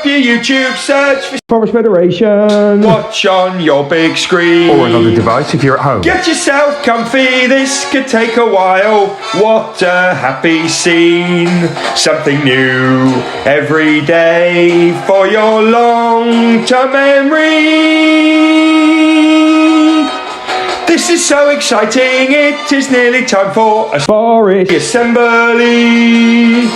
up your YouTube, search for Forest Federation. watch on your big screen. Or another device if you're at home. Get yourself comfy, this could take a while. What a happy scene. Something new every day for your long-term memory. This is so exciting, it is nearly time for a Forest assembly.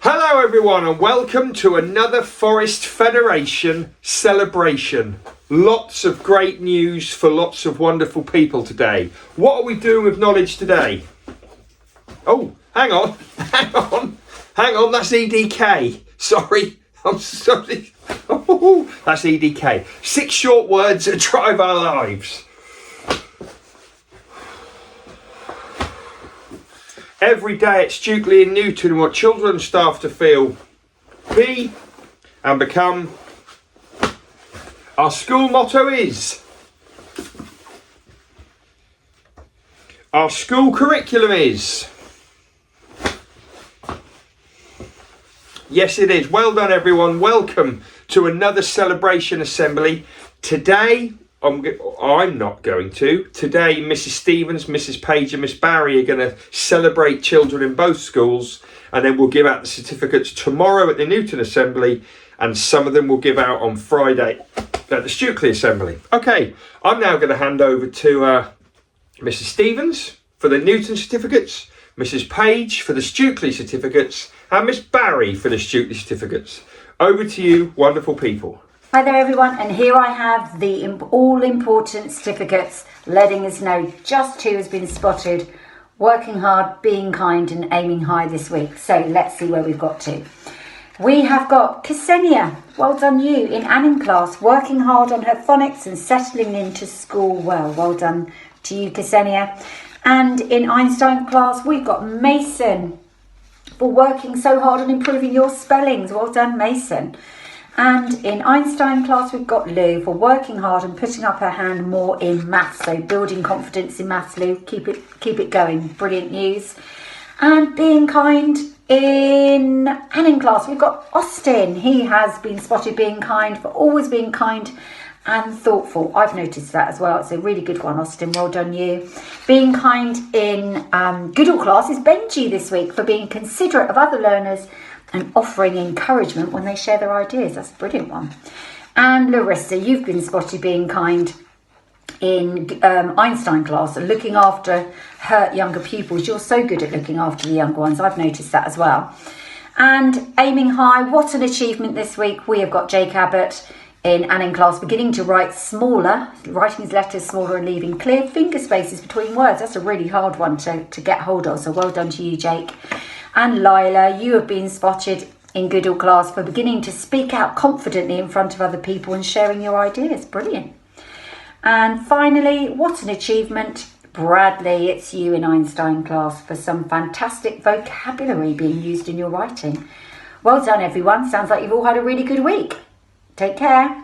Hello everyone and welcome to another Forest Federation celebration. Lots of great news for lots of wonderful people today. What are we doing with knowledge today? Oh, hang on, that's EDK. Sorry, I'm sorry. Oh, that's EDK. 6 short words that drive our lives. Every day at Stukely in Newton, we want children and staff to feel, be and become. Our school motto is. Our school curriculum is. Yes, it is. Well done, everyone. Welcome to another celebration assembly. Today, I'm not going to. Today, Mrs. Stevens, Mrs. Page and Miss Barry are going to celebrate children in both schools, and then we'll give out the certificates tomorrow at the Newton Assembly, and some of them will give out on Friday at the Stukely Assembly. Okay, I'm now going to hand over to Mrs. Stevens for the Newton certificates, Mrs. Page for the Stukely certificates, and Miss Barry for the Stukely certificates. Over to you, wonderful people. Hi there everyone, and here I have the all-important certificates letting us know just who has been spotted working hard, being kind and aiming high this week. So let's see where we've got to. We have got Ksenia, well done you, in Anning class, working hard on her phonics and settling into school well. Well done to you, Ksenia. And in Einstein class, we've got Mason for working so hard on improving your spellings. Well done, Mason. And in Einstein class, we've got Lou for working hard and putting up her hand more in maths. So building confidence in maths, Lou. Keep it going. Brilliant news. And being kind in Anning class, we've got Austin. He has been spotted being kind, for always being kind and thoughtful. I've noticed that as well. It's a really good one, Austin. Well done you. Being kind in Goodall class is Benji this week for being considerate of other learners and offering encouragement when they share their ideas. That's a brilliant one. And Larissa, you've been spotted being kind in Einstein class and looking after her younger pupils. You're so good at looking after the younger ones. I've noticed that as well. And aiming high, what an achievement this week. We have got Jake Abbott in Anning class beginning to write smaller, writing his letters smaller and leaving clear finger spaces between words. That's a really hard one to get hold of. So well done to you, Jake. And Lila, you have been spotted in Goodall class for beginning to speak out confidently in front of other people and sharing your ideas. Brilliant. And finally, what an achievement. Bradley, it's you in Einstein class for some fantastic vocabulary being used in your writing. Well done, everyone. Sounds like you've all had a really good week. Take care.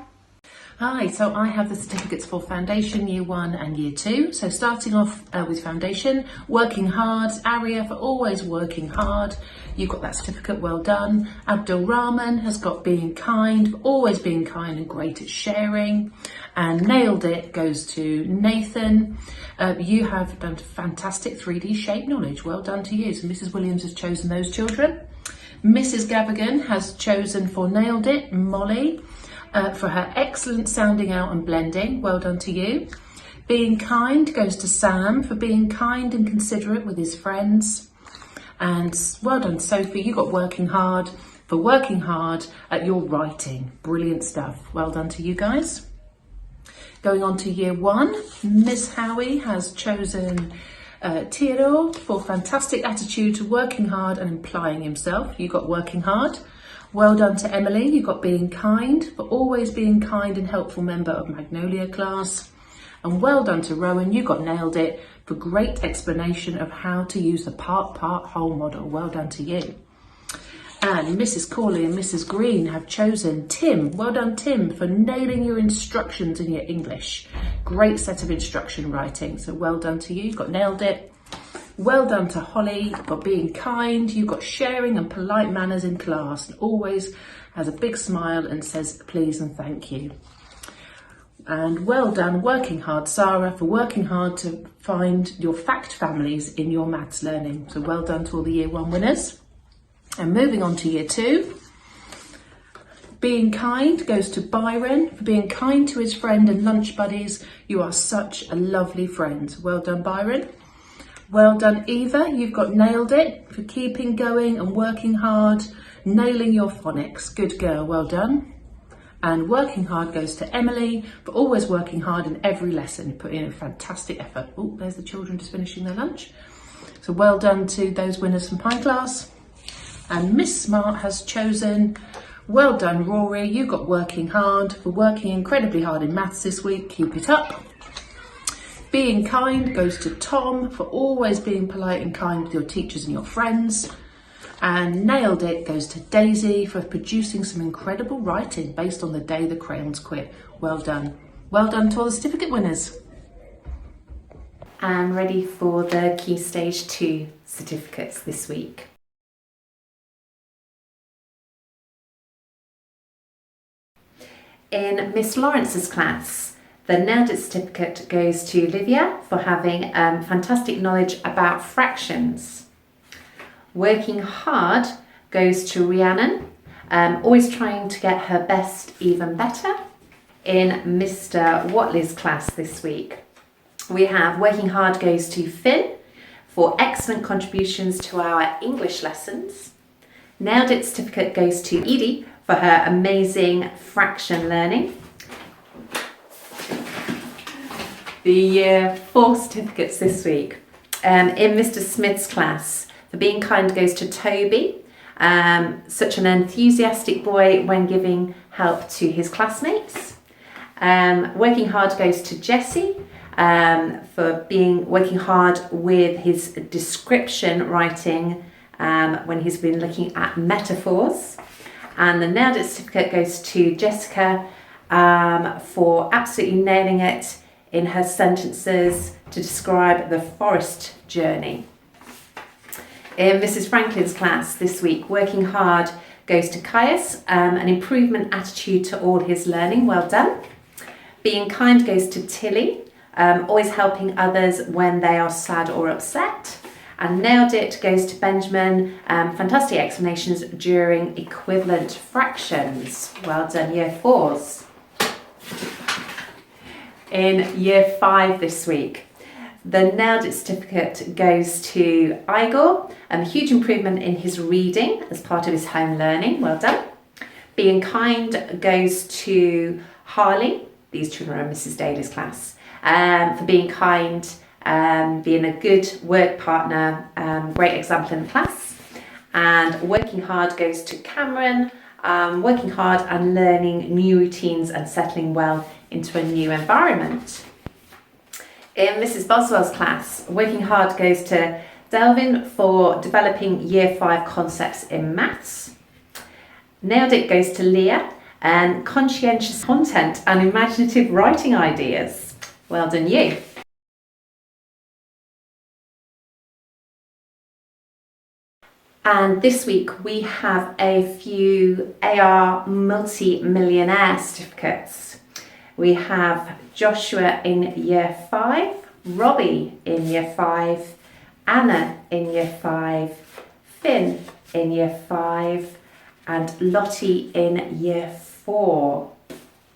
Hi, so I have the certificates for Foundation Year 1 and Year 2. So starting off with Foundation, working hard, Aria for always working hard. You've got that certificate, well done. Abdul Rahman has got being kind, always being kind and great at sharing. And nailed it goes to Nathan. You have done fantastic 3D shape knowledge, well done to you. So Mrs. Williams has chosen those children. Mrs. Gavigan has chosen for nailed it, Molly. For her excellent sounding out and blending. Well done to you. Being kind goes to Sam for being kind and considerate with his friends. And well done, Sophie. You got working hard for working hard at your writing. Brilliant stuff. Well done to you guys. Going on to Year 1, Miss Howie has chosen Theodore for fantastic attitude to working hard and implying himself. You got working hard. Well done to Emily, you got being kind, for always being kind and helpful member of Magnolia class. And well done to Rowan, you got nailed it for great explanation of how to use the part-whole model. Well done to you. And Mrs. Corley and Mrs. Green have chosen Tim. Well done, Tim, for nailing your instructions in your English. Great set of instruction writing, so well done to you, you got nailed it. Well done to Holly for being kind. You've got sharing and polite manners in class and always has a big smile and says please and thank you. And well done working hard, Sarah, for working hard to find your fact families in your maths learning. So well done to all the year 1 winners. And moving on to year 2. Being kind goes to Byron for being kind to his friend and lunch buddies. You are such a lovely friend. Well done, Byron. Well done, Eva. You've got nailed it for keeping going and working hard, nailing your phonics. Good girl, well done. And working hard goes to Emily for always working hard in every lesson. You put in a fantastic effort. Oh, there's the children just finishing their lunch. So well done to those winners from Pine Class. And Miss Smart has chosen, well done, Rory. You got working hard for working incredibly hard in maths this week. Keep it up. Being kind goes to Tom for always being polite and kind with your teachers and your friends. And nailed it goes to Daisy for producing some incredible writing based on the day the crayons quit. Well done. Well done to all the certificate winners. And ready for the Key Stage 2 certificates this week. In Miss Lawrence's class, the Nailed It certificate goes to Olivia for having fantastic knowledge about fractions. Working hard goes to Rhiannon, always trying to get her best even better. In Mr. Watley's class this week, we have working hard goes to Finn for excellent contributions to our English lessons. Nailed It certificate goes to Edie for her amazing fraction learning. The Year 4 certificates this week. In Mr. Smith's class, for being kind goes to Toby, such an enthusiastic boy when giving help to his classmates. Working hard goes to Jesse for working hard with his description writing when he's been looking at metaphors. And the Nailed It certificate goes to Jessica for absolutely nailing it in her sentences to describe the forest journey. In Mrs. Franklin's class this week, working hard goes to Caius, an improvement attitude to all his learning. Well done. Being kind goes to Tilly, always helping others when they are sad or upset. And Nailed It goes to Benjamin, fantastic explanations during equivalent fractions. Well done, Year 4s. In Year 5 this week, the Nailed It certificate goes to Igor, a huge improvement in his reading as part of his home learning. Well done. Being kind goes to Harley. These children are in Mrs. Daly's class. For being kind, being a good work partner, great example in the class. And working hard goes to Cameron, working hard and learning new routines and settling well into a new environment. In Mrs. Boswell's class, working hard goes to Delvin for developing Year 5 concepts in maths. Nailed It goes to Leah, and conscientious content and imaginative writing ideas. Well done, you. And this week we have a few AR multi-millionaire certificates. We have Joshua in Year 5, Robbie in Year 5, Anna in Year 5, Finn in Year 5, and Lottie in Year 4.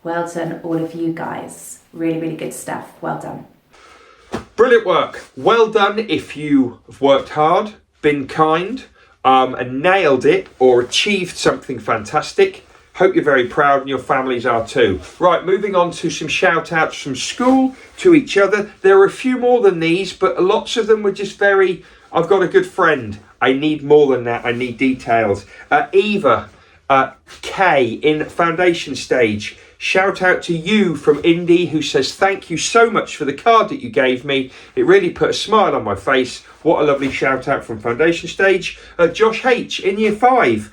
Well done, all of you guys. Really, really good stuff. Well done. Brilliant work. Well done if you have worked hard, been kind, and nailed it or achieved something fantastic. Hope you're very proud and your families are too. Right, moving on to some shout outs from school to each other. There are a few more than these, but lots of them were just very, I've got a good friend. I need more than that. I need details. Eva K in foundation stage. Shout out to you from Indy, who says thank you so much for the card that you gave me. It really put a smile on my face. What a lovely shout out from foundation stage. Josh H in Year 5.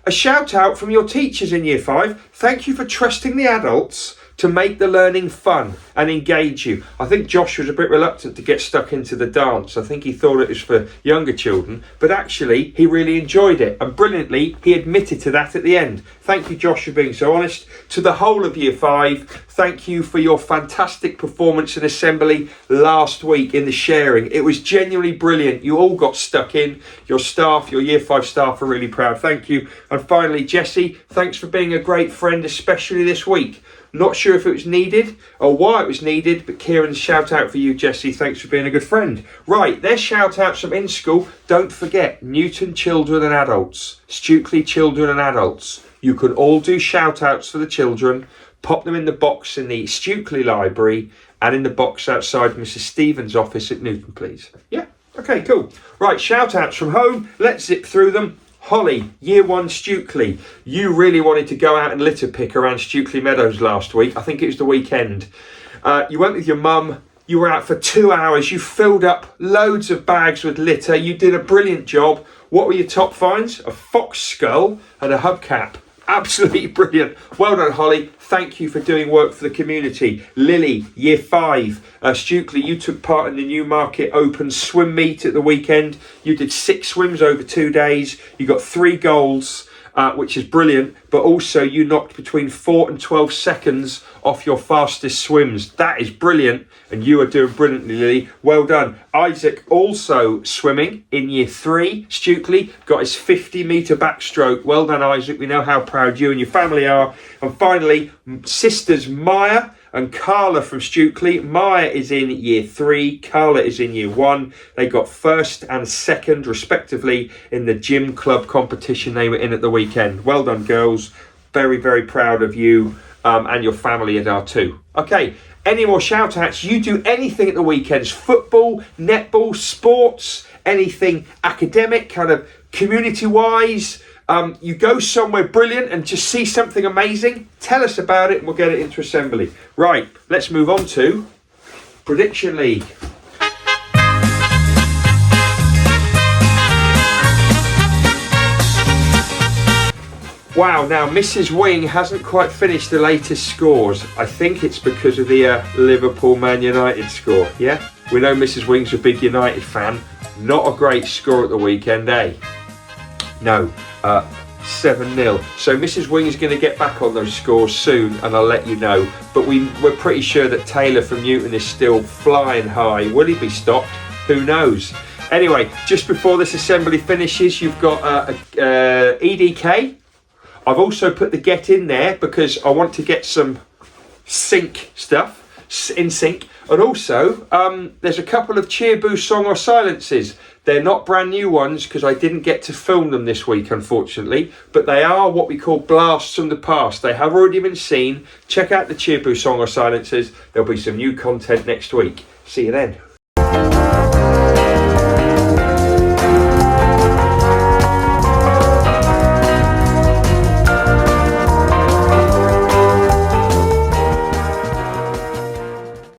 A shout out from your teachers in Year 5. Thank you for trusting the adults to make the learning fun and engage you. I think Josh was a bit reluctant to get stuck into the dance. I think he thought it was for younger children, but actually he really enjoyed it, and brilliantly he admitted to that at the end. Thank you, Josh, for being so honest. To the whole of Year 5, thank you for your fantastic performance in assembly last week in the sharing. It was genuinely brilliant. You all got stuck in. Your staff, your Year 5 staff are really proud. Thank you. And finally, Jessie, thanks for being a great friend, especially this week. Not sure if it was needed or why it was needed, but Kieran's shout out for you, Jessie. Thanks for being a good friend. Right, there's shout outs from in school. Don't forget, Newton children and adults, Stukely children and adults. You can all do shout outs for the children. Pop them in the box in the Stukely library and in the box outside Mrs. Stevens' office at Newton, please. Yeah, okay, cool. Right, shout outs from home. Let's zip through them. Holly, Year 1 Stukely, you really wanted to go out and litter pick around Stukely Meadows last week. I think it was the weekend. You went with your mum. You were out for 2 hours. You filled up loads of bags with litter. You did a brilliant job. What were your top finds? A fox skull and a hubcap. Absolutely brilliant. Well done, Holly. Thank you for doing work for the community. Lily, Year 5, Stukely, you took part in the Newmarket Open swim meet at the weekend. You did 6 swims over 2 days. You got 3 goals, which is brilliant. But also you knocked between 4 and 12 seconds off your fastest swims. That is brilliant. And you are doing brilliantly, Lily. Well done. Isaac, also swimming in Year 3. Stukely got his 50-metre backstroke. Well done, Isaac. We know how proud you and your family are. And finally, sisters Maya and Carla from Stukely. Maya is in Year 3. Carla is in Year 1. They got 1st and 2nd, respectively, in the gym club competition they were in at the weekend. Well done, girls. Very, very proud of you and your family at R2. Okay. Any more shout outs? You do anything at the weekends, football, netball, sports, anything academic, kind of community wise. You go somewhere brilliant and just see something amazing. Tell us about it and we'll get it into assembly. Right, let's move on to Prediction League. Wow, now Mrs. Wing hasn't quite finished the latest scores. I think it's because of the Liverpool Man United score, yeah? We know Mrs. Wing's a big United fan. Not a great score at the weekend, eh? No, 7-0. So Mrs. Wing is going to get back on those scores soon and I'll let you know. But we're pretty sure that Taylor from Newton is still flying high. Will he be stopped? Who knows? Anyway, just before this assembly finishes, you've got EDK. I've also put the get in there because I want to get some sync stuff in sync. And also, there's a couple of Cheer Boost Song or Silences. They're not brand new ones because I didn't get to film them this week, unfortunately. But they are what we call blasts from the past. They have already been seen. Check out the Cheer Boost Song or Silences. There'll be some new content next week. See you then.